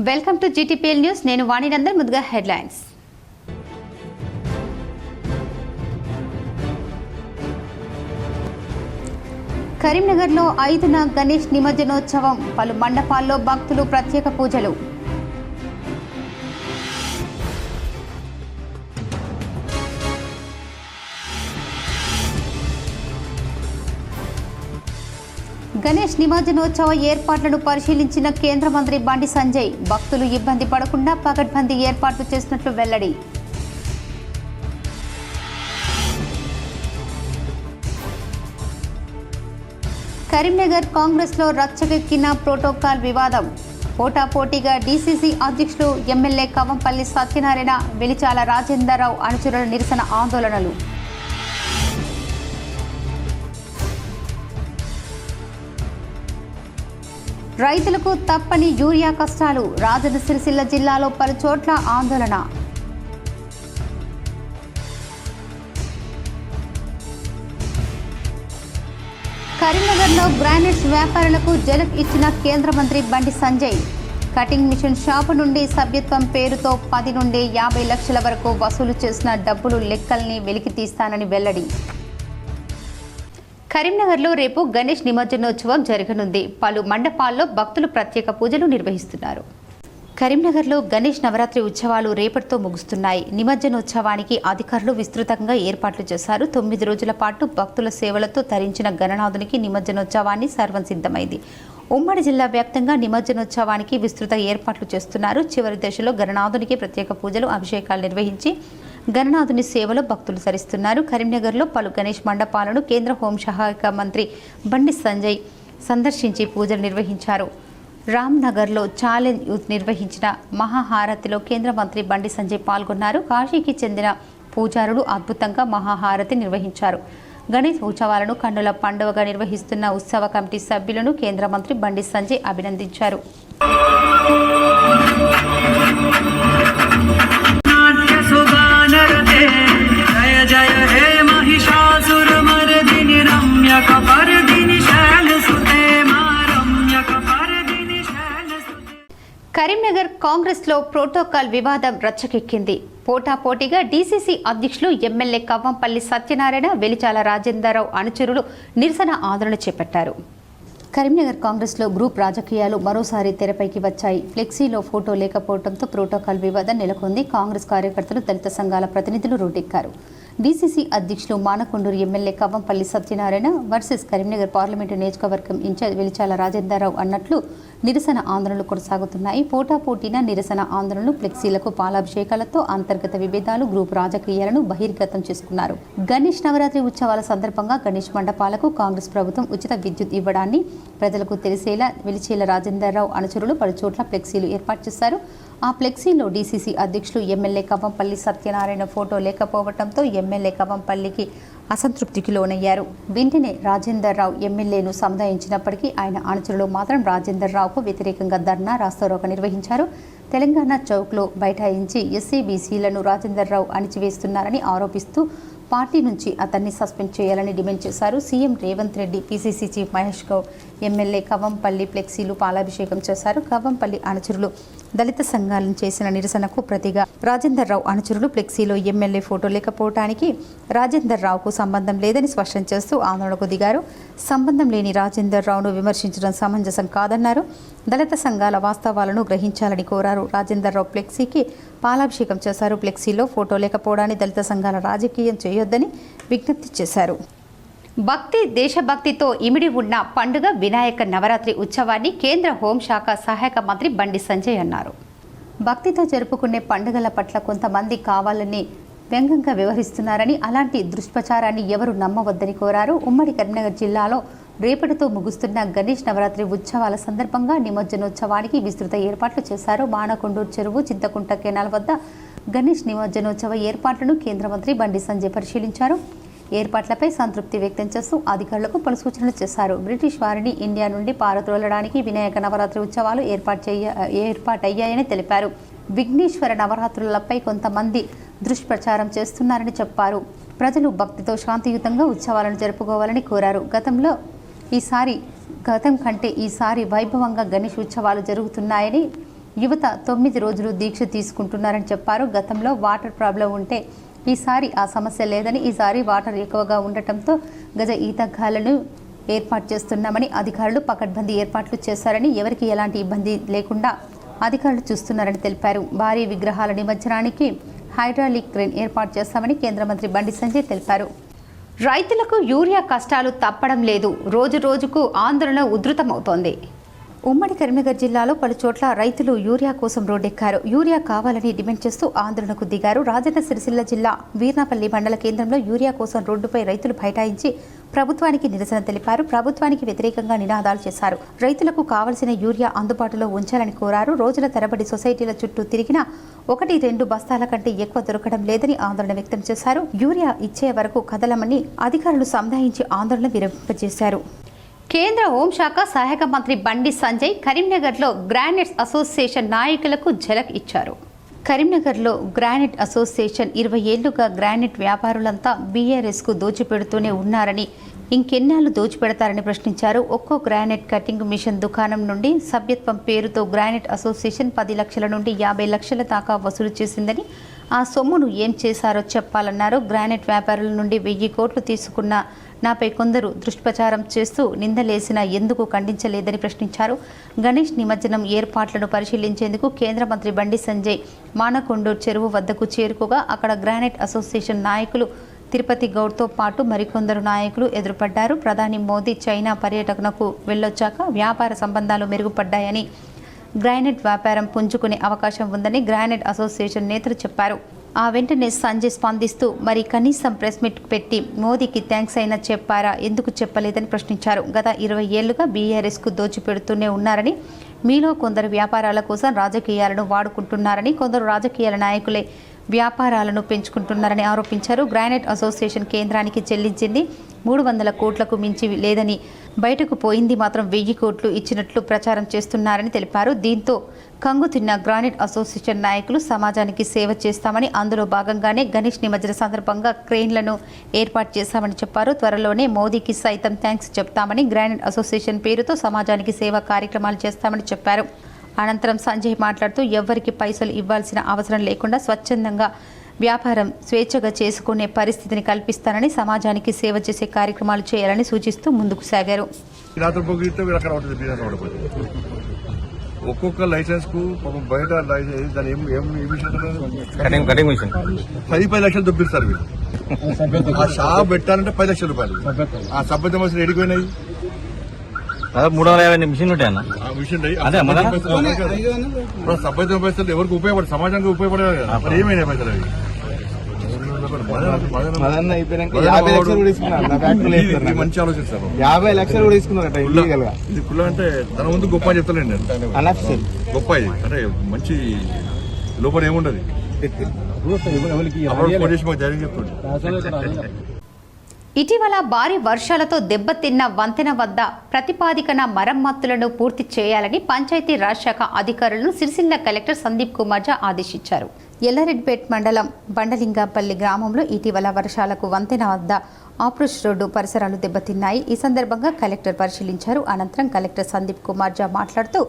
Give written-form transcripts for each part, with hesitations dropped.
Welcome to GTPL news. నేను వాణినందన్. ముందుగా headlines. కరీంనగర్లో 5న గణేష్ నిమజ్జనోత్సవం. పలు మండపాల్లో భక్తులు ప్రత్యేక పూజలు. గణేష్ నిమజ్జనోత్సవ ఏర్పాట్లను పరిశీలించిన కేంద్ర మంత్రి బండి సంజయ్. భక్తులు ఇబ్బంది పడకుండా పకడ్బందీ ఏర్పాట్లు చేసినట్లు వెల్లడి. కరీంనగర్ కాంగ్రెస్లో రచ్చకెక్కిన ప్రోటోకాల్ వివాదం. పోటాపోటీగా డీసీసీ అధ్యక్షులు ఎమ్మెల్యే కవంపల్లి సత్యనారాయణ, వెలిచాల రాజేందర్రావు అనుచరుల నిరసన ఆందోళనలు. రైతులకు తప్పని యూరియా కష్టాలు. రాజన్న సిరిసిల్ల జిల్లాలో పలు చోట్ల ఆందోళన. కరీంనగర్లో గ్రానైట్స్ వ్యాపారులకు జలక్ ఇచ్చిన కేంద్ర మంత్రి Bandi Sanjay. Cutting machine shop నుండి సభ్యత్వం పేరుతో 10 నుండి 50 లక్షల వరకు వసూలు చేసిన డబ్బులు లెక్కల్ని వెలికి తీస్తానని వెల్లడి. కరీంనగర్లో రేపు గణేష్ నిమజ్జనోత్సవం జరగనుంది. పలు మండపాల్లో భక్తులు ప్రత్యేక పూజలు నిర్వహిస్తున్నారు. కరీంనగర్లో గణేష్ నవరాత్రి ఉత్సవాలు రేపటితో ముగుస్తున్నాయి. నిమజ్జనోత్సవానికి అధికారులు విస్తృతంగా ఏర్పాట్లు చేశారు. 9 రోజుల పాటు భక్తుల సేవలతో తరించిన గణనాథునికి నిమజ్జనోత్సవాన్ని సర్వం సిద్ధమైంది. ఉమ్మడి జిల్లా వ్యాప్తంగా నిమజ్జనోత్సవానికి విస్తృత ఏర్పాట్లు చేస్తున్నారు. చివరి దశలో గణనాథునికి ప్రత్యేక పూజలు, అభిషేకాలు నిర్వహించి గణనాథుని సేవలో భక్తులు సరిస్తున్నారు. కరీంనగర్లో పలు గణేష్ మండపాలను కేంద్ర హోంశాఖ మంత్రి బండి సంజయ్ సందర్శించి పూజలు నిర్వహించారు. రామ్నగర్లో ఛాలెంజ్ యూత్ నిర్వహించిన మహాహారతిలో కేంద్ర మంత్రి బండి సంజయ్ పాల్గొన్నారు. కాశీకి చెందిన పూజారులు అద్భుతంగా మహాహారతి నిర్వహించారు. గణేష్ ఉత్సవాలను కన్నుల పండుగగా నిర్వహిస్తున్న ఉత్సవ కమిటీ సభ్యులను కేంద్ర మంత్రి బండి సంజయ్ అభినందించారు. కరీంనగర్ కాంగ్రెస్లో ప్రోటోకాల్ వివాదం రచ్చకెక్కింది. పోటాపోటీగా డీసీసీ అధ్యక్షులు ఎమ్మెల్యే కవంపల్లి సత్యనారాయణ, వెలిచాల రాజేందర్రావు అనుచరులు నిరసన ఆందోళన చేపట్టారు. కరీంనగర్ కాంగ్రెస్లో గ్రూప్ రాజకీయాలు మరోసారి తెరపైకి వచ్చాయి. ఫ్లెక్సీలో ఫోటో లేకపోవడంతో ప్రోటోకాల్ వివాదం నెలకొంది. కాంగ్రెస్ కార్యకర్తలు, దళిత సంఘాల ప్రతినిధులు రోడ్డెక్కారు. డీసీసీ అధ్యక్షులు Manakondur MLA Kavampalli Satyanarayana versus Karimnagar parliament నియోజకవర్గం ఇన్ఛార్జ్ వెలిచాల రాజేందర్రావు అన్నట్లు నిరసన ఆందోళనలు కొనసాగుతున్నాయి. పోటాపోటీన నిరసన ఆందోళనలు, ఫ్లెక్సీలకు పాలాభిషేకాలతో అంతర్గత విభేదాలు, గ్రూప్ రాజకీయాలను బహిర్గతం చేసుకున్నారు. గణేష్ నవరాత్రి ఉత్సవాల సందర్భంగా గణేష్ మండపాలకు కాంగ్రెస్ ప్రభుత్వం ఉచిత విద్యుత్ ఇవ్వడాన్ని ప్రజలకు తెలిసేలా వెలిచేల రాజేందర్రావు అనుచరులు పలుచోట్ల ఫ్లెక్సీలు ఏర్పాటు చేశారు. ఆ ఫ్లెక్సీలో డీసీసీ అధ్యక్షులు ఎమ్మెల్యే కవంపల్లి సత్యనారాయణ ఫోటో లేకపోవడంతో ఎమ్మెల్యే కవంపల్లికి అసంతృప్తికి లోనయ్యారు. వెంటనే రాజేందర్రావు ఎమ్మెల్యేను సముదాయించినప్పటికీ ఆయన అనుచరులు మాత్రం రాజేందర్రావుకు వ్యతిరేకంగా ధర్నా, రాస్తారోకో నిర్వహించారు. తెలంగాణ చౌక్లో బైఠాయించి ఎస్సీ బీసీలను రాజేందర్రావు అణిచివేస్తున్నారని ఆరోపిస్తూ పార్టీ నుంచి అతన్ని సస్పెండ్ చేయాలని డిమాండ్ చేశారు. CM Revanth Reddy, PCC chief Mahesh Goud MLA Kavampalli ఫ్లెక్సీలు పాలాభిషేకం చేశారు. కవంపల్లి అనుచరులు దళిత సంఘాలను చేసిన నిరసనకు ప్రతిగా రాజేందర్రావు అనుచరులు ఫ్లెక్సీలో ఎమ్మెల్యే ఫోటో లేకపోవడానికి రాజేందర్రావుకు సంబంధం లేదని స్పష్టం చేస్తూ ఆందోళనకు దిగారు. సంబంధం లేని రాజేందర్రావును విమర్శించడం సమంజసం కాదన్నారు. దళిత సంఘాల వాస్తవాలను గ్రహించాలని కోరారు. రాజేందర్రావు ఫ్లెక్సీకి పాలాభిషేకం చేశారు. ఫ్లెక్సీలో ఫోటో లేకపోవడాన్ని దళిత సంఘాల రాజకీయం చేయొద్దని విజ్ఞప్తి చేశారు. భక్తి, దేశభక్తితో ఇమిడి ఉన్న పండుగ వినాయక నవరాత్రి ఉత్సవాన్ని కేంద్ర హోంశాఖ సహాయక మంత్రి బండి సంజయ్ అన్నారు. భక్తితో జరుపుకునే పండుగల పట్ల కొంతమంది కావాలని వ్యంగ్యంగా వ్యవహరిస్తున్నారని, అలాంటి దుష్ప్రచారాన్ని ఎవరు నమ్మవద్దని కోరారు. ఉమ్మడి కరీంనగర్ జిల్లాలో రేపటితో ముగుస్తున్న గణేష్ నవరాత్రి ఉత్సవాల సందర్భంగా నిమజ్జనోత్సవానికి విస్తృత ఏర్పాట్లు చేశారు. మానకొండూరు చెరువు, చింతకుంట కెనాల్ వద్ద గణేష్ నిమజ్జనోత్సవ ఏర్పాట్లను కేంద్ర మంత్రి బండి సంజయ్ పరిశీలించారు. ఏర్పాట్లపై సంతృప్తి వ్యక్తం చేస్తూ అధికారులకు పలు సూచనలు చేశారు. బ్రిటిష్ వారిని ఇండియా నుండి పారద్రోలడానికి వినాయక నవరాత్రి ఉత్సవాలు ఏర్పాటయ్యాయని తెలిపారు. విఘ్నేశ్వర నవరాత్రులపై కొంతమంది దుష్ప్రచారం చేస్తున్నారని చెప్పారు. ప్రజలు భక్తితో శాంతియుతంగా ఉత్సవాలను జరుపుకోవాలని కోరారు. గతం కంటే ఈసారి వైభవంగా గణేష్ ఉత్సవాలు జరుగుతున్నాయని యువత 9 రోజులు దీక్ష తీసుకుంటున్నారని చెప్పారు. గతంలో వాటర్ ప్రాబ్లం ఉంటే ఈసారి ఆ సమస్య లేదని, ఈసారి వాటర్ ఎక్కువగా ఉండటంతో గజ ఈతగాళ్లను ఏర్పాటు చేస్తున్నామని, అధికారులు పకడ్బందీ ఏర్పాట్లు చేశారని, ఎవరికి ఎలాంటి ఇబ్బంది లేకుండా అధికారులు చూస్తున్నారని తెలిపారు. భారీ విగ్రహాల నిమజ్జనానికి హైడ్రాలిక్ క్రేన్ ఏర్పాటు చేస్తామని కేంద్ర మంత్రి బండి సంజయ్ తెలిపారు. రైతులకు యూరియా కష్టాలు తప్పడం లేదు. రోజు రోజుకు ఆందోళన ఉధృతమవుతోంది. ఉమ్మడి కరీంనగర్ జిల్లాలో పలు చోట్ల రైతులు యూరియా కోసం రోడ్డెక్కారు. యూరియా కావాలని డిమాండ్ చేస్తూ ఆందోళనకు దిగారు. రాజన్న సిరిసిల్ల జిల్లా వీర్నాపల్లి మండల కేంద్రంలో యూరియా కోసం రోడ్డుపై రైతులు బైఠాయించి ప్రభుత్వానికి నిరసన తెలిపారు. ప్రభుత్వానికి వ్యతిరేకంగా నినాదాలు చేశారు. రైతులకు కావలసిన యూరియా అందుబాటులో ఉంచాలని కోరారు. రోజుల తరబడి సొసైటీల చుట్టూ తిరిగినా 1-2 బస్తాల కంటే ఎక్కువ దొరకడం లేదని ఆందోళన వ్యక్తం చేశారు. యూరియా ఇచ్చే వరకు కదలమని అధికారులు సంధాయించి ఆందోళన విరమింపజేశారు. కేంద్ర హోంశాఖ సహాయక మంత్రి బండి సంజయ్ కరీంనగర్లో గ్రానైట్స్ అసోసియేషన్ నాయకులకు ఝలక్ ఇచ్చారు. కరీంనగర్లో గ్రానైట్ అసోసియేషన్ 20 ఏళ్లుగా గ్రానైట్ వ్యాపారులంతా బీఆర్ఎస్కు దోచిపెడుతూనే ఉన్నారని, ఇంకెన్నాళ్ళు దోచిపెడతారని ప్రశ్నించారు. ఒక్కో గ్రానైట్ కటింగ్ మిషన్ దుకాణం నుండి సభ్యత్వం పేరుతో గ్రానైట్ అసోసియేషన్ 10 లక్షల నుండి 50 లక్షల దాకా వసూలు చేసిందని, ఆ సొమ్మును ఏం చేశారో చెప్పాలన్నారు. గ్రానైట్ వ్యాపారుల నుండి 1000 కోట్లు తీసుకున్న నాపై కొందరు దుష్ప్రచారం చేస్తూ నిందలేసినా ఎందుకు ఖండించలేదని ప్రశ్నించారు. గణేష్ నిమజ్జనం ఏర్పాట్లను పరిశీలించేందుకు కేంద్ర మంత్రి బండి సంజయ్ మానకొండూరు చెరువు వద్దకు చేరుకోగా అక్కడ గ్రానైట్ అసోసియేషన్ నాయకులు తిరుపతి గౌడ్తో పాటు మరికొందరు నాయకులు ఎదురుపడ్డారు. ప్రధాని మోదీ చైనా పర్యటనకు వెళ్ళొచ్చాక వ్యాపార సంబంధాలు మెరుగుపడ్డాయని, గ్రానైట్ వ్యాపారం పుంజుకునే అవకాశం ఉందని గ్రానైట్ అసోసియేషన్ నేతలు చెప్పారు. ఆ వెంటనే సంజయ్ స్పందిస్తూ మరి కనీసం ప్రెస్ మీట్ పెట్టి మోదీకి థ్యాంక్స్ అయినా చెప్పారా, ఎందుకు చెప్పలేదని ప్రశ్నించారు. గత 20 ఏళ్లుగా బీఆర్ఎస్కు దోచిపెడుతూనే ఉన్నారని, మీలో కొందరు వ్యాపారాల కోసం రాజకీయాలను వాడుకుంటున్నారని, కొందరు రాజకీయాల నాయకులే వ్యాపారాలను పెంచుకుంటున్నారని ఆరోపించారు. గ్రానైట్ అసోసియేషన్ కేంద్రానికి చెల్లించింది 300 కోట్లకు మించి లేదని, బయటకు పోయింది మాత్రం 1000 కోట్లు ఇచ్చినట్లు ప్రచారం చేస్తున్నారని తెలిపారు. దీంతో కంగుతిన్న గ్రానైట్ అసోసియేషన్ నాయకులు సమాజానికి సేవ చేస్తామని, అందులో భాగంగానే గణేష్ నిమజ్జన సందర్భంగా క్రెయిన్లను ఏర్పాటు చేశామని చెప్పారు. త్వరలోనే మోదీకి సైతం థ్యాంక్స్ చెప్తామని, గ్రానైట్ అసోసియేషన్ పేరుతో సమాజానికి సేవా కార్యక్రమాలు చేస్తామని చెప్పారు. అనంతరం సంజయ్ మాట్లాడుతూ ఎవ్వరికి పైసలు ఇవ్వాల్సిన అవసరం లేకుండా స్వచ్ఛందంగా వ్యాపారం స్వేచ్ఛగా చేసుకునే పరిస్థితిని కల్పిస్తానని, సమాజానికి సేవ చేసే కార్యక్రమాలు చేయాలని సూచిస్తూ ముందుకు సాగారు. ఒక్కొక్క లైసెన్స్ కు బయట దాని 10 లక్షలు దొబ్బిస్తారు వీళ్ళు. ఆ షాప్ పెట్టాలంటే 10 లక్షల రూపాయలు. ఆ సభ్యత మనుషులు ఎడిపోయినాయి. 350 మిషన్ ఉంటాయన్న. సభ్యత పైసలు ఎవరికి ఉపయోగపడదు, సమాజానికి ఉపయోగపడేది కదా. మరి ఏమైనా పైసలు అవి మంచి ఆలోచిస్తారు. 50 లక్షలు కూడా తీసుకున్నారట. ఇది కుల్ల అంటే తన ముందు గొప్ప చెప్తలేండి నేను. గొప్ప ఇది అంటే మంచి లోపల ఏముండదు. ధైర్యం చెప్తుంది. ఇటీవల భారీ వర్షాలతో దెబ్బతిన్న వంతెన వద్ద ప్రతిపాదికన మరమ్మతులను పూర్తి చేయాలని పంచాయతీరాజ్ శాఖ అధికారులను సిరిసిల్ల కలెక్టర్ సందీప్ కుమార్ ఝా ఆదేశించారు. ఎల్లారెడ్డిపేట్ మండలం బండలింగపల్లి గ్రామంలో ఇటీవల వర్షాలకు వంతెన వద్ద ఆప్రోచ్ రోడ్డు పరిసరాలు దెబ్బతిన్నాయి. ఈ సందర్భంగా కలెక్టర్ పరిశీలించారు. అనంతరం కలెక్టర్ సందీప్ కుమార్ ఝా మాట్లాడుతూ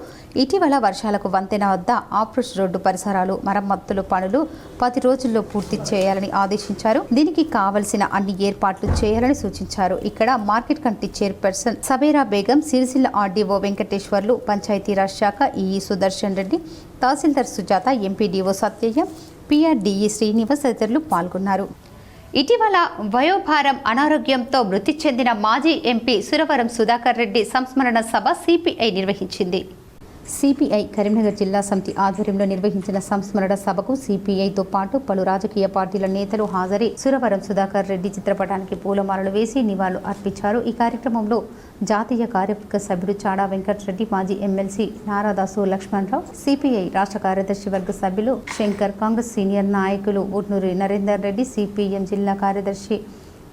ఇటీవల వర్షాలకు వంతెన వద్ద ఆప్రోచ్ రోడ్డు పరిసరాలు మరమ్మతులు పనులు 10 రోజుల్లో పూర్తి చేయాలని ఆదేశించారు. దీనికి కావలసిన అన్ని ఏర్పాట్లు చేయాలని సూచించారు. ఇక్కడ market committee chairperson Sabera Begum, Sircilla RDO Venkateswarlu, Panchayati Raj శాఖ ఈఈ సుదర్శన్ రెడ్డి, తహసీల్దార్ సుజాత, ఎంపీడీఓ సత్యయ్య, పీఆర్డీఈ శ్రీనివాస్ తదితరులు పాల్గొన్నారు. ఇటీవల వయోభారం అనారోగ్యంతో మృతి చెందిన మాజీ ఎంపీ సురవరం సుధాకర్ రెడ్డి సంస్మరణ సభ సిపిఐ నిర్వహించింది. సిపిఐ కరీంనగర్ జిల్లా సమితి ఆధ్వర్యంలో నిర్వహించిన సంస్మరణ సభకు సిపిఐతో పాటు పలు రాజకీయ పార్టీల నేతలు హాజరై సురవరం సుధాకర్ రెడ్డి చిత్రపటానికి పూలమాలలు వేసి నివాళులు అర్పించారు. ఈ కార్యక్రమంలో జాతీయ కార్యవర్గ సభ్యుడు చాడా వెంకటరెడ్డి, మాజీ ఎమ్మెల్సీ నారాదాసు లక్ష్మణరావు, సిపిఐ రాష్ట్ర కార్యదర్శి వర్గ సభ్యులు శంకర్, కాంగ్రెస్ సీనియర్ నాయకులు ఊట్నూరి నరేందర్ రెడ్డి, సిపిఎం జిల్లా కార్యదర్శి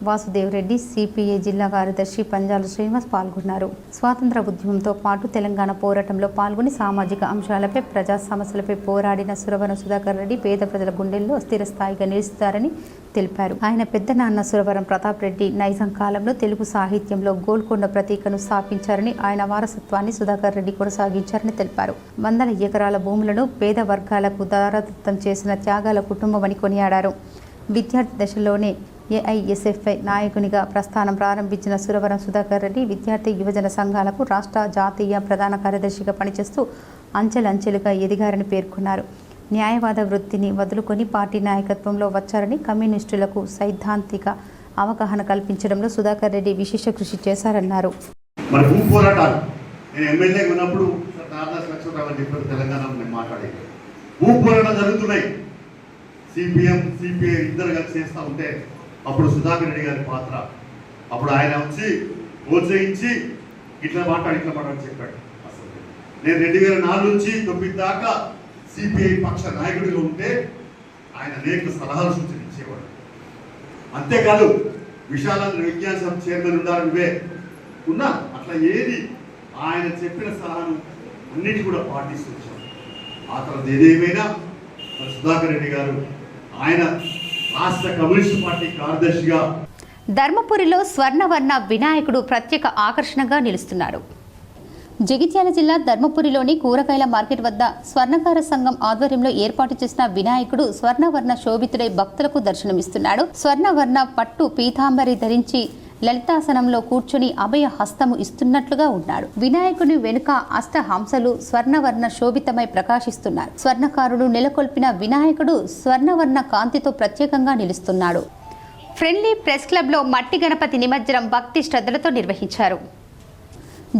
వాసుదేవరెడ్డి, సిపిఐ జిల్లా కార్యదర్శి పంజాల శ్రీనివాస్ పాల్గొన్నారు. స్వాతంత్ర ఉద్యమంతో పాటు తెలంగాణ పోరాటంలో పాల్గొని సామాజిక అంశాలపై, ప్రజా సమస్యలపై పోరాడిన సురవరం సుధాకర్ రెడ్డి పేద ప్రజల గుండెల్లో స్థిరస్థాయిగా నిలుస్తారని తెలిపారు. ఆయన పెద్ద నాన్న సురవరం ప్రతాప్ రెడ్డి నైజాం కాలంలో తెలుగు సాహిత్యంలో గోల్కొండ ప్రతీకను స్థాపించారని, ఆయన వారసత్వాన్ని సుధాకర్ రెడ్డి కొనసాగించారని తెలిపారు. వందల ఎకరాల భూములను పేద వర్గాలకు దారాదత్తం చేసిన త్యాగాల కుటుంబమని కొనియాడారు. విద్యార్థి దశలోనే ఏఐఎస్ఎఫ్ఐ నాయకునిగా ప్రస్థానం ప్రారంభించిన సురవరం సుధాకర్ రెడ్డి విద్యార్థి యువజన సంఘాలకు రాష్ట్ర, జాతీయ ప్రధాన కార్యదర్శిగా పనిచేస్తూ అంచెలంచెలుగా ఎదిగారని పేర్కొన్నారు. న్యాయవాద వృత్తిని వదులుకొని పార్టీ నాయకత్వంలో వచ్చారని, కమ్యూనిస్టులకు సైద్ధాంతిక అవగాహన కల్పించడంలో సుధాకర్ రెడ్డి విశేష కృషి చేశారన్నారు. మరి భూ పోరాటాలు నేను ఎమ్మెల్యేగా ఉన్నప్పుడు తెలంగాణలో నేను మాట్లాడేది భూ పోరాటాలు జరుగుతున్నాయి. సిపిఎం, సిపిఐ ఇద్దరు కలిసి చేస్తూ ఉంటే అప్పుడు సుధాకర్ రెడ్డి గారి పాత్ర, అప్పుడు ఆయన వచ్చి ప్రోత్సహించి ఇట్లా మాట్లాడి చెప్పాడు. అసలు నేను 2004 నుంచి 9 దాకా సిపిఐ పక్ష నాయకుడిగా ఉంటే ఆయన అనేక సలహాలు సూచనలు ఇచ్చేవాడు. అంతేకాదు విశాలాంధ్ర విజ్ఞాన సభ చైర్మన్ ఉండాలని ఇవే ఉన్నా అట్లా ఏది ఆయన చెప్పిన సలహాను అన్నిటి కూడా పాటిస్తూ వచ్చారు. ఆ తర్వాత ఏదేమైనా సుధాకర్ రెడ్డి గారు ఆయన రాష్ట్ర కమ్యూనిస్ట్ పార్టీ కార్యదర్శిగా ధర్మపురిలో స్వర్ణవర్ణ వినాయకుడు ప్రత్యేక ఆకర్షణగా నిలుస్తున్నాడు. జగిత్యాల జిల్లా ధర్మపురిలోని కూరగాయల మార్కెట్ వద్ద స్వర్ణకార సంఘం ఆధ్వర్యంలో ఏర్పాటు చేసిన వినాయకుడు స్వర్ణవర్ణ శోభితుడై భక్తులకు దర్శనమిస్తున్నాడు. స్వర్ణవర్ణ పట్టు పీతాంబరి ధరించి లలితాసనంలో కూర్చొని అభయ హస్తము ఇస్తున్నట్లుగా ఉన్నాడు. వినాయకుని వెనుక అష్టహంసలు స్వర్ణవర్ణ శోభితమై ప్రకాశిస్తున్నారు. స్వర్ణకారుడు నెలకొల్పిన వినాయకుడు స్వర్ణవర్ణ కాంతితో ప్రత్యేకంగా నిలుస్తున్నాడు. ఫ్రెండ్లీ ప్రెస్ క్లబ్లో మట్టి గణపతి నిమజ్జనం భక్తి శ్రద్ధలతో నిర్వహించారు.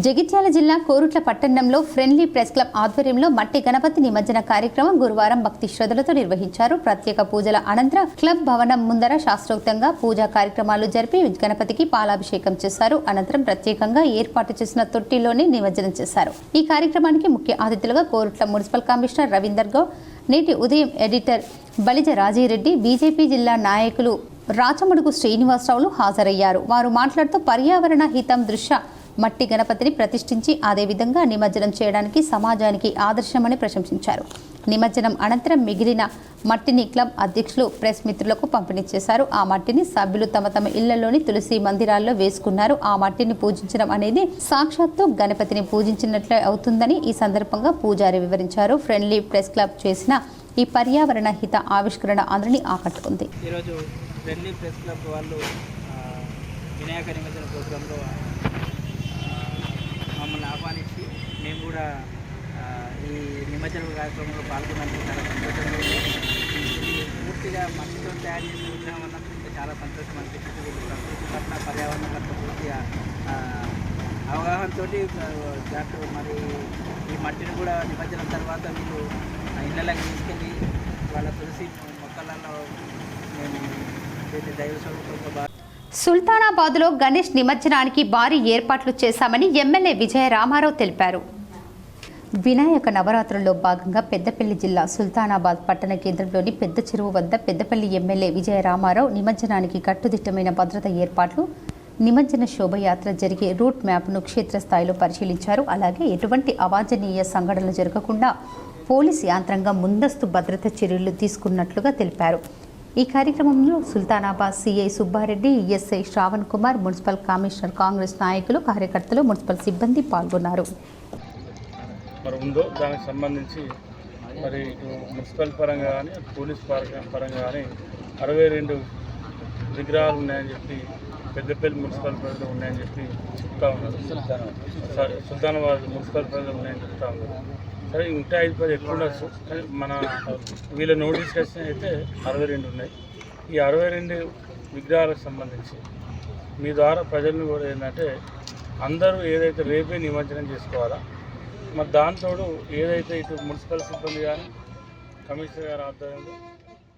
జగిత్యాల జిల్లా కోరుట్ల పట్టణంలో ఫ్రెండ్లీ ప్రెస్ క్లబ్ ఆధ్వర్యంలో మట్టి గణపతి నిమజ్జన కార్యక్రమం గురువారం భక్తి శ్రద్ధలతో నిర్వహించారు. ప్రత్యేక పూజల అనంతరం క్లబ్ భవనం ముందర శాస్త్రోక్తంగా పూజా కార్యక్రమాలు జరిపి గణపతికి పాలాభిషేకం చేశారు. అనంతరం ప్రత్యేకంగా ఏర్పాటు చేసిన తొట్టిలోనే నిమజ్జనం చేశారు. ఈ కార్యక్రమానికి ముఖ్య అతిథులుగా కోరుట్ల మున్సిపల్ కమిషనర్ రవీందర్ గౌడ్, నేటి ఉదయం ఎడిటర్ బలిజ రాజీరెడ్డి, బీజేపీ జిల్లా నాయకులు రాచమడుగు శ్రీనివాసరావులు హాజరయ్యారు. వారు మాట్లాడుతూ పర్యావరణ హితం దృష్ట్యా మట్టి గణపతిని ప్రతిష్ఠించి అదేవిధంగా నిమజ్జనం చేయడానికి సమాజానికి ఆదర్శమని ప్రశంసించారు. నిమజ్జనం అనంతరం మిగిలిన మట్టిని క్లబ్ అధ్యక్షులు ప్రెస్ మిత్రులకు పంపిణీ చేశారు. ఆ మట్టిని సభ్యులు తమ తమ ఇళ్లలోని తులసి మందిరాల్లో వేసుకున్నారు. ఆ మట్టిని పూజించడం అనేది సాక్షాత్తు గణపతిని పూజించినట్లే అవుతుందని ఈ సందర్భంగా పూజారి వివరించారు. ఫ్రెండ్లీ ప్రెస్ క్లబ్ చేసిన ఈ పర్యావరణ హిత ఆవిష్కరణ అందరినీ ఆకట్టుకుంది. ఈరోజు ఫ్రెండ్లీ ప్రెస్ క్లబ్ వాళ్ళు వినాయక నిమజ్జన ప్రోగ్రాంలో మమ్మల్ని ఆహ్వానించి మేము కూడా ఈ నిమజ్జన కార్యక్రమంలో పాల్గొన్నందుకు చాలా సంతోషంగా ఉంది. ఇది పూర్తిగా మట్టితో తయారు చేసిన విగ్రహం అన్నప్పుడు చాలా సంతోషం అనిపిస్తుంది. వీళ్ళు ప్రకృతి పట్ల పర్యావరణ పట్ల పూర్తిగా అవగాహనతో దాంట్లో మరి ఈ మట్టిని కూడా నిమజ్జనం తర్వాత వీళ్ళు ఇళ్ళకి తీసుకెళ్ళి వాళ్ళ తులసి మొక్కలలో మేము దైవ స్వరూపంగా సుల్తానాబాద్లో గణేష్ నిమజ్జనానికి భారీ ఏర్పాట్లు చేశామని ఎమ్మెల్యే విజయ రామారావు తెలిపారు. వినాయక నవరాత్రుల్లో భాగంగా పెద్దపల్లి జిల్లా సుల్తానాబాద్ పట్టణ కేంద్రంలోని పెద్ద చెరువు వద్ద పెద్దపల్లి ఎమ్మెల్యే విజయ రామారావు నిమజ్జనానికి కట్టుదిట్టమైన భద్రత ఏర్పాట్లు, నిమజ్జన శోభయాత్ర జరిగే రూట్ మ్యాప్ను క్షేత్రస్థాయిలో పరిశీలించారు. అలాగే ఎటువంటి అవాంఛనీయ సంఘటనలు జరగకుండా పోలీసు యంత్రాంగం ముందస్తు భద్రత చర్యలు తీసుకున్నట్లుగా తెలిపారు. ఈ కార్యక్రమంలో Sultanabad CI Subbareddy, SI Shravan Kumar, municipal commissioner, Congress నాయకులు, కార్యకర్తలు, మున్సిపల్ సిబ్బంది పాల్గొన్నారు. మరి ఉందో దానికి సంబంధించి మరి మున్సిపల్ పరంగా కానీ పోలీస్ పరంగా కానీ 62 విగ్రహాలు ఉన్నాయని చెప్పి పెద్దపల్లి మున్సిపల్ పరిధిలో ఉన్నాయని చెప్పి చెప్తా ఉన్నారు. సుల్తానాబాద్ మున్సిపల్ పరిధిలో ఉన్నాయని చెప్తా ఉన్నారు. సరే ఇంకా 5-10 ఎక్కువ ఉండొచ్చు, కానీ మన వీళ్ళ నోటీస్కి వచ్చిన అయితే 62 ఉన్నాయి. ఈ 62 విగ్రహాలకు సంబంధించి మీ ద్వారా ప్రజలను కూడా ఏంటంటే అందరూ ఏదైతే రేపే నిమజ్జనం చేసుకోవాలా, మరి దాంతోడు ఏదైతే ఇటు మున్సిపల్ సిబ్బంది కానీ కమిషనర్ గారు ఆధ్వర్యంలో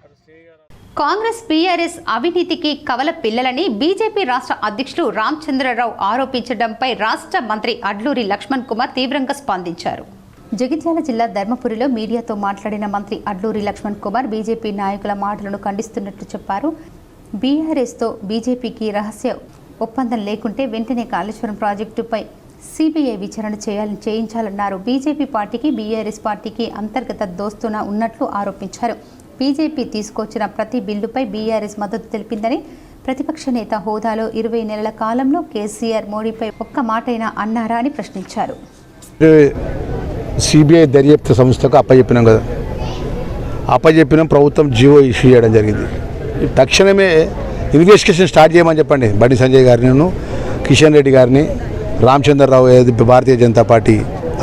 అటు సిఐ గారు కాంగ్రెస్ బీఆర్ఎస్ అవినీతికి కవల పిల్లలని బీజేపీ రాష్ట్ర అధ్యక్షులు రామచంద్రరావు ఆరోపించడంపై రాష్ట్ర మంత్రి అడ్లూరి లక్ష్మణ్ కుమార్ తీవ్రంగా స్పందించారు. జగిత్యాల జిల్లా ధర్మపురిలో మీడియాతో మాట్లాడిన మంత్రి అడ్లూరి లక్ష్మణ్ కుమార్ బీజేపీ నాయకుల మాటలను ఖండిస్తున్నట్లు చెప్పారు. బీఆర్ఎస్తో బీజేపీకి రహస్య ఒప్పందం లేకుంటే వెంటనే కాళేశ్వరం ప్రాజెక్టుపై సిబిఐ విచారణ చేయించాలన్నారు. బీజేపీ పార్టీకి బీఆర్ఎస్ పార్టీకి అంతర్గత దోస్తున ఉన్నట్లు ఆరోపించారు. బీజేపీ తీసుకొచ్చిన ప్రతి బిల్లుపై బీఆర్ఎస్ మద్దతు తెలిపిందని, ప్రతిపక్ష నేత హోదాలో 20 నెలల కాలంలో కేసీఆర్ మోడీపై ఒక్క మాటైనా అన్నారా అని ప్రశ్నించారు. సిబిఐ దర్యాప్తు సంస్థకు అప్పచెప్పినాం కదా, అప్పచెప్పినాం. ప్రభుత్వం జీవో ఇష్యూ చేయడం జరిగింది. తక్షణమే ఇన్వెస్టిగేషన్ స్టార్ట్ చేయమని చెప్పండి. బండి సంజయ్ గారిని, కిషన్ రెడ్డి గారిని, రామచంద్రరావు భారతీయ జనతా పార్టీ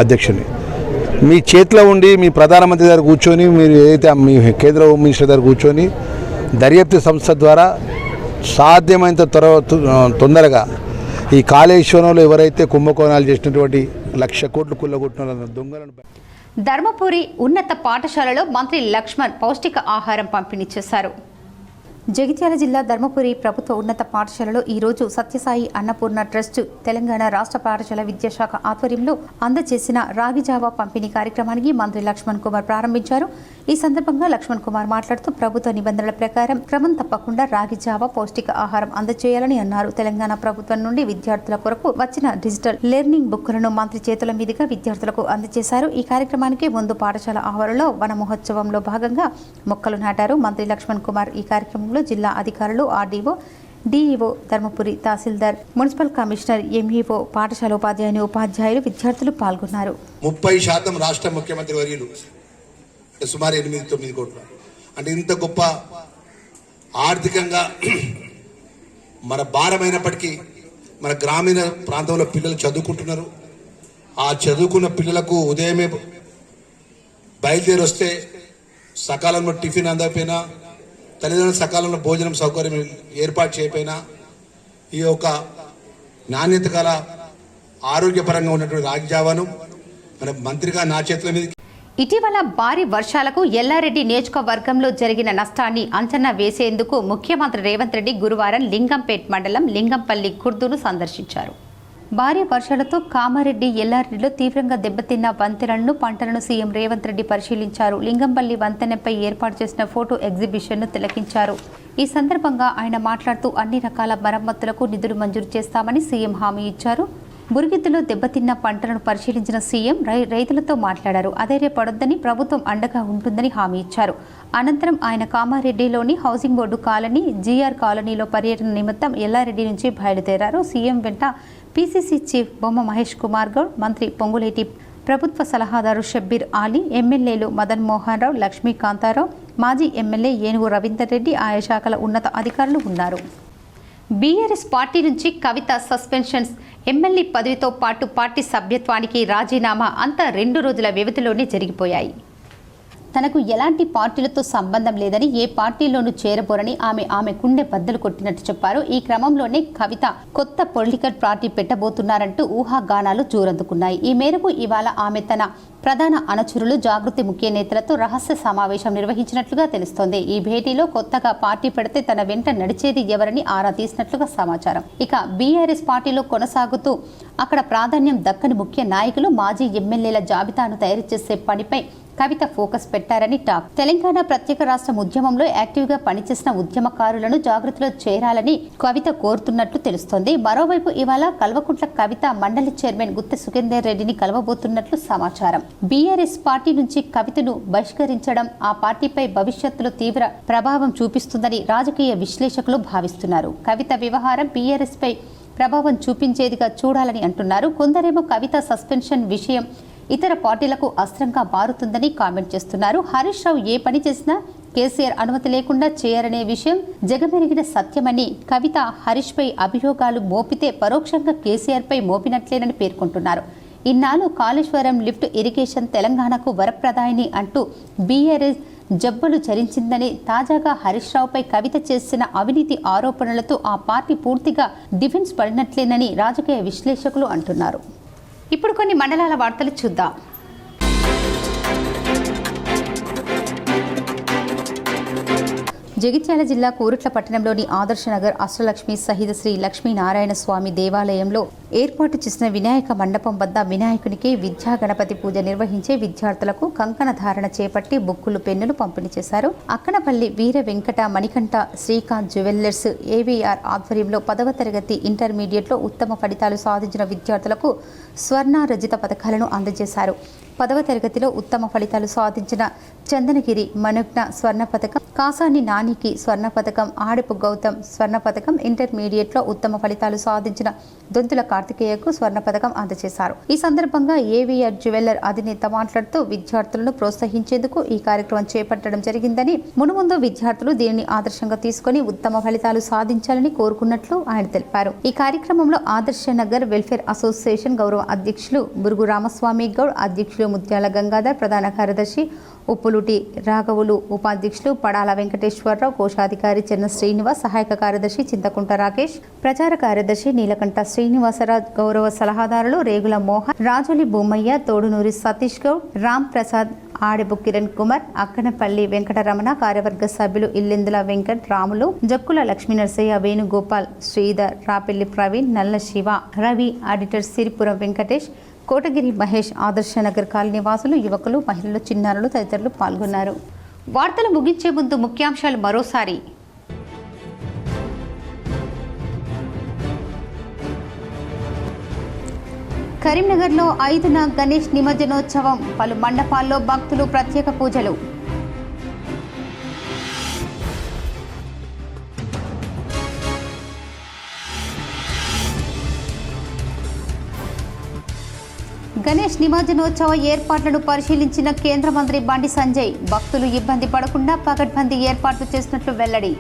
అధ్యక్షుని మీ చేతిలో ఉండి మీ ప్రధానమంత్రి దగ్గర కూర్చొని, మీరు ఏదైతే మీ కేంద్ర హోమ్ మినిస్టర్ దగ్గర కూర్చొని దర్యాప్తు సంస్థ ద్వారా సాధ్యమైనంత తొందరగా ఈ కాళేశ్వరంలో ఎవరైతే కుంభకోణాలు చేసినటువంటి 1,00,000 కోట్లు కుల్లగొట్టిన దొంగలను. ధర్మపురి ఉన్నత పాఠశాలలో మంత్రి లక్ష్మణ్ పౌష్టిక ఆహారం పంపిణీ చేశారు. జగిత్యాల జిల్లా ధర్మపురి ప్రభుత్వ ఉన్నత పాఠశాలలో ఈరోజు సత్యసాయి అన్నపూర్ణ ట్రస్ట్ తెలంగాణ రాష్ట్ర పాఠశాల విద్యాశాఖ ఆధ్వర్యంలో అందజేసిన రాగిజావా పంపిణీ కార్యక్రమానికి మంత్రి లక్ష్మణ్ కుమార్ ప్రారంభించారు. ఈ సందర్భంగా లక్ష్మణ్ కుమార్ మాట్లాడుతూ ప్రభుత్వ నిబంధనల ప్రకారం క్రమం తప్పకుండా రాగిజావా పౌష్టిక ఆహారం అందజేయాలని అన్నారు. తెలంగాణ ప్రభుత్వం నుండి విద్యార్థుల కొరకు వచ్చిన డిజిటల్ లెర్నింగ్ బుక్లను మంత్రి చేతుల మీదుగా విద్యార్థులకు అందజేశారు. ఈ కార్యక్రమానికి ముందు పాఠశాల ఆవరణలో వన మహోత్సవంలో భాగంగా మొక్కలు నాటారు. మంత్రి లక్ష్మణ్ కుమార్ ఈ కార్యక్రమంలో జిల్లా అధికారులు, ఆర్డీఓ, డిఈఓ, ధర్మపురి తహసీల్దార్, మున్సిపల్ కమిషనర్, ఎంఈఓ, పాఠశాల ఉపాధ్యాయులు, విద్యార్థులు పాల్గొన్నారు. 30% రాష్ట్ర ముఖ్యమంత్రి వర్యులు సుమారు 8-9 కోట్లు అంటే ఇంత గొప్ప ఆర్థికంగా మన భారమైనప్పటికీ మన గ్రామీణ ప్రాంతంలో పిల్లలు చదువుకుంటున్నారు. ఆ చదువుకున్న పిల్లలకు ఉదయమే బయలుదేరి వస్తే సకాలంలో టిఫిన్ అందకపోయినా, తల్లిదండ్రులు సకాలంలో భోజనం సౌకర్యం ఏర్పాటు చేయకపోయినా, ఈ యొక్క నాణ్యత గల ఆరోగ్యపరంగా ఉన్నటువంటి రాగిజావాను మన మంత్రిగా నా చేతుల మీద. ఇటీవల భారీ వర్షాలకు ఎల్లారెడ్డి నియోజకవర్గంలో జరిగిన నష్టాన్ని అంచనా వేసేందుకు ముఖ్యమంత్రి రేవంత్ రెడ్డి గురువారం లింగంపేట్ మండలం లింగంపల్లి ఖుర్దును సందర్శించారు. భారీ వర్షాలతో కామారెడ్డి, ఎల్లారెడ్డిలో తీవ్రంగా దెబ్బతిన్న వంతెనలను, పంటలను సీఎం రేవంత్ రెడ్డి పరిశీలించారు. లింగంపల్లి వంతెనపై ఏర్పాటు చేసిన ఫోటో ఎగ్జిబిషన్ను తిలకించారు. ఈ సందర్భంగా ఆయన మాట్లాడుతూ అన్ని రకాల మరమ్మతులకు నిధులు మంజూరు చేస్తామని సీఎం హామీ ఇచ్చారు. బురిగిద్దులో దెబ్బతిన్న పంటలను పరిశీలించిన సీఎం రైతులతో మాట్లాడారు. అధైర్యపడొద్దని, ప్రభుత్వం అండగా ఉంటుందని హామీ ఇచ్చారు. అనంతరం ఆయన కామారెడ్డిలోని హౌసింగ్ బోర్డు కాలనీ, జీఆర్ కాలనీలో పర్యటన నిమిత్తం ఎల్లారెడ్డి నుంచి బయలుదేరారు. సీఎం వెంట పీసీసీ చీఫ్ బొమ్మ మహేష్ కుమార్ గౌడ్, మంత్రి పొంగులేటి ప్రభుత్వ సలహాదారు షబ్బీర్ ఆలీ, ఎమ్మెల్యేలు మదన్ మోహన్ రావు, లక్ష్మీకాంతారావు, మాజీ ఎమ్మెల్యే ఏనుగు రవీందర్ రెడ్డి, ఆయా శాఖల ఉన్నత అధికారులు ఉన్నారు. బీఆర్ఎస్ పార్టీ నుంచి కవిత సస్పెన్షన్స్, ఎమ్మెల్యే పదవితో పాటు పార్టీ సభ్యత్వానికి రాజీనామా అంతా 2 రోజుల వ్యవధిలోనే జరిగిపోయాయి. తనకు ఎలాంటి పార్టీలతో సంబంధం లేదని, ఏ పార్టీలోనూ చేరబోరని ఆమె కుండె బద్దలు కొట్టినట్టు చెప్పారు. ఈ క్రమంలోనే కవిత కొత్త పొలిటికల్ పార్టీ పెట్టబోతున్నారంటూ ఊహాగానాలు జోరందుకున్నాయి. ఈ మేరకు ఇవాళ ఆమె తన ప్రధాన అనుచరులు, జాగృతి ముఖ్య నేతలతో రహస్య సమావేశం నిర్వహించినట్లుగా తెలుస్తోంది. ఈ భేటీలో కొత్తగా పార్టీ పెడితే తన వెంట నడిచేది ఎవరని ఆరా తీసినట్లుగా సమాచారం. ఇక బీఆర్ఎస్ పార్టీలో కొనసాగుతూ అక్కడ ప్రాధాన్యం దక్కని ముఖ్య నాయకులు, మాజీ ఎమ్మెల్యేల జాబితాను తయారు చేసే పనిపై కవిత ఫోకస్ పెట్టారని టాక్. తెలంగాణ ప్రత్యేక రాష్ట్రం ఉద్యమంలో యాక్టివ్గా పనిచేసిన ఉద్యమకారులను జాగృతిలో చేరాలని కవిత కోరుతున్నట్లు తెలుస్తోంది. మరోవైపు ఇవాళ కల్వకుంట్ల కవిత మండలి చైర్మన్ గుత్తె సుఖేందర్ రెడ్డిని కలవబోతున్నట్లు సమాచారం. బీఆర్ఎస్ పార్టీ నుంచి కవితను బహిష్కరించడం ఆ పార్టీపై భవిష్యత్తులో తీవ్ర ప్రభావం చూపిస్తుందని రాజకీయ విశ్లేషకులు భావిస్తున్నారు. కవిత వ్యవహారం బీఆర్ఎస్ పై ప్రభావం చూపించేదిగా చూడాలని అంటున్నారు. కొందరేమో కవిత సస్పెన్షన్ విషయం ఇతర పార్టీలకు అస్త్రంగా మారుతుందని కామెంట్ చేస్తున్నారు. హరీష్ రావు ఏ పని చేసినా కేసీఆర్ అనుమతి లేకుండా చేయరనే విషయం జగమెరిగిన సత్యమని, కవిత హరీష్ పై అభియోగాలు మోపితే పరోక్షంగా కేసీఆర్ పై మోపినట్లేనని పేర్కొంటున్నారు. ఇన్నాళ్ళు కాళేశ్వరం లిఫ్ట్ ఇరిగేషన్ తెలంగాణకు వరప్రదాయిని అంటూ బీఆర్ఎస్ జబ్బులు చరించిందని, తాజాగా హరీష్ రావుపై కవిత చేసిన అవినీతి ఆరోపణలతో ఆ పార్టీ పూర్తిగా డిఫెన్స్ పడినట్లేనని రాజకీయ విశ్లేషకులు అంటున్నారు. ఇప్పుడు కొన్ని మండలాల వార్తలు చూద్దాం. జగిత్యాల జిల్లా కూరుట్ల పట్టణంలోని ఆదర్శనగర్ అష్టలక్ష్మి సహిత శ్రీ లక్ష్మీనారాయణ స్వామి దేవాలయంలో ఏర్పాటు చేసిన వినాయక మండపం వద్ద వినాయకునికి విద్యా గణపతి పూజ నిర్వహించే విద్యార్థులకు కంకణ ధారణ చేపట్టి బుక్కులు పెన్నులు పంపిణీ చేశారు. అక్కనపల్లి వీర వెంకట మణికంఠ శ్రీకాంత్ జ్యువెల్లర్స్ ఏవీఆర్ ఆధ్వర్యంలో 10వ తరగతి ఇంటర్మీడియట్లో ఉత్తమ ఫలితాలు సాధించిన విద్యార్థులకు స్వర్ణ రజిత పథకాలను అందజేశారు. 10వ తరగతిలో ఉత్తమ ఫలితాలు సాధించిన చందనగిరి మనుగ్న స్వర్ణ పథకం, కాసాని నానికి స్వర్ణ పథకం, ఆడపు గౌతమ్ స్వర్ణ పథకం, ఇంటర్మీడియట్లో ఉత్తమ ఫలితాలు సాధించిన దొంతుల కార్తికేయకు స్వర్ణ పథకం అందజేశారు. ఈ సందర్భంగా ఏవీఆర్ జ్యువెల్లర్ అధినేత మాట్లాడుతూ విద్యార్థులను ప్రోత్సహించేందుకు ఈ కార్యక్రమం చేపట్టడం జరిగిందని, మునుముందు విద్యార్థులు దీనిని ఆదర్శంగా తీసుకుని ఉత్తమ ఫలితాలు సాధించాలని కోరుకున్నట్లు ఆయన తెలిపారు. ఈ కార్యక్రమంలో ఆదర్శ నగర్ వెల్ఫేర్ అసోసియేషన్ గౌరవ అధ్యక్షులు బురుగు రామస్వామి గౌడ్, అధ్యక్షులు ముత్యాల గంగాధర్, ప్రధాన కార్యదర్శి ఉప్పులుటి రాఘవులు, ఉపాధ్యక్షులు పడాల వెంకటేశ్వరరావు, కోశాధికారి చెన్న శ్రీనివాస్, సహాయక కార్యదర్శి చింతకుంట రాకేష్, ప్రచార కార్యదర్శి నీలకంఠ శ్రీనివాసరాజ్, గౌరవ సలహాదారులు రేగుల మోహన్, రాజులి భూమయ్య, తోడునూరి సతీష్ గౌడ్, రామ్ ప్రసాద్, ఆడెబు కిరణ్ కుమార్, అక్కనపల్లి వెంకటరమణ, కార్యవర్గ సభ్యులు ఇల్లెందుల వెంకట్, రాములు, జక్కుల లక్ష్మీనరసయ్య, వేణుగోపాల్, శ్రీధర్, రాపెల్లి ప్రవీణ్, నల్ల శివ, రవి, ఆడిటర్ సిరిపురం వెంకటేష్, కోటగిరి మహేష్, ఆదర్శనగర్ కాలనీ వాసులు, యువకులు, మహిళలు, చిన్నారులు తదితరులు పాల్గొన్నారు. వార్తలు ముగించే ముందు ముఖ్యాంశాలు మరోసారి. కరీంనగర్లో 5న గణేష్ నిమజ్జనోత్సవం, పలు మండపాల్లో భక్తులు ప్రత్యేక పూజలు. గణేష్ నిమజ్జనోత్సవ ఏర్పాట్లను పరిశీలించిన కేంద్ర మంత్రి బండి సంజయ్, భక్తులు ఇబ్బంది పడకుండా పకడ్బందీ ఏర్పాట్లు చేసినట్లు వెల్లడి.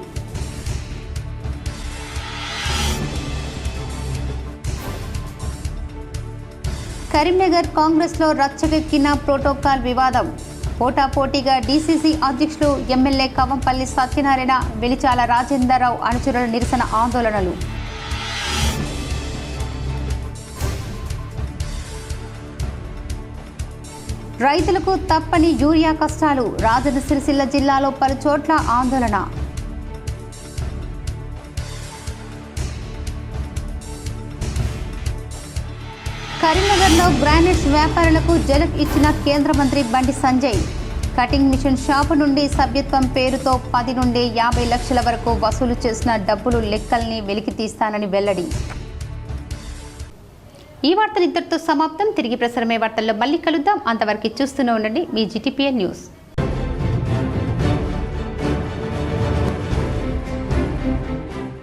కరీంనగర్ కాంగ్రెస్లో రచ్చకెక్కిన ప్రోటోకాల్ వివాదం, పోటాపోటీగా డీసీసీ అధ్యక్షులు ఎమ్మెల్యే కవంపల్లి సత్యనారాయణ, వెలిచాల రాజేందర్రావు అనుచరుల నిరసన ఆందోళనలు. రైతులకు తప్పని యూరియా కష్టాలు, రాజన్న సిరిసిల్ల జిల్లాలో పలు చోట్ల ఆందోళన. కరీంనగర్లో గ్రానైట్స్ వ్యాపారులకు జలక్ ఇచ్చిన కేంద్ర మంత్రి Bandi Sanjay, cutting machine shop నుండి సభ్యత్వం పేరుతో 10 నుండి 50 లక్షల వరకు వసూలు చేసిన డబ్బులు లెక్కల్ని వెలికి తీస్తానని వెల్లడి. ఈ వార్తలు ఇంతటితో సమాప్తం. తిరిగి ప్రసారమే వార్తల్లో మళ్ళీ కలుద్దాం. అంతవరకు చూస్తూనే ఉండండి మీ GTPN న్యూస్.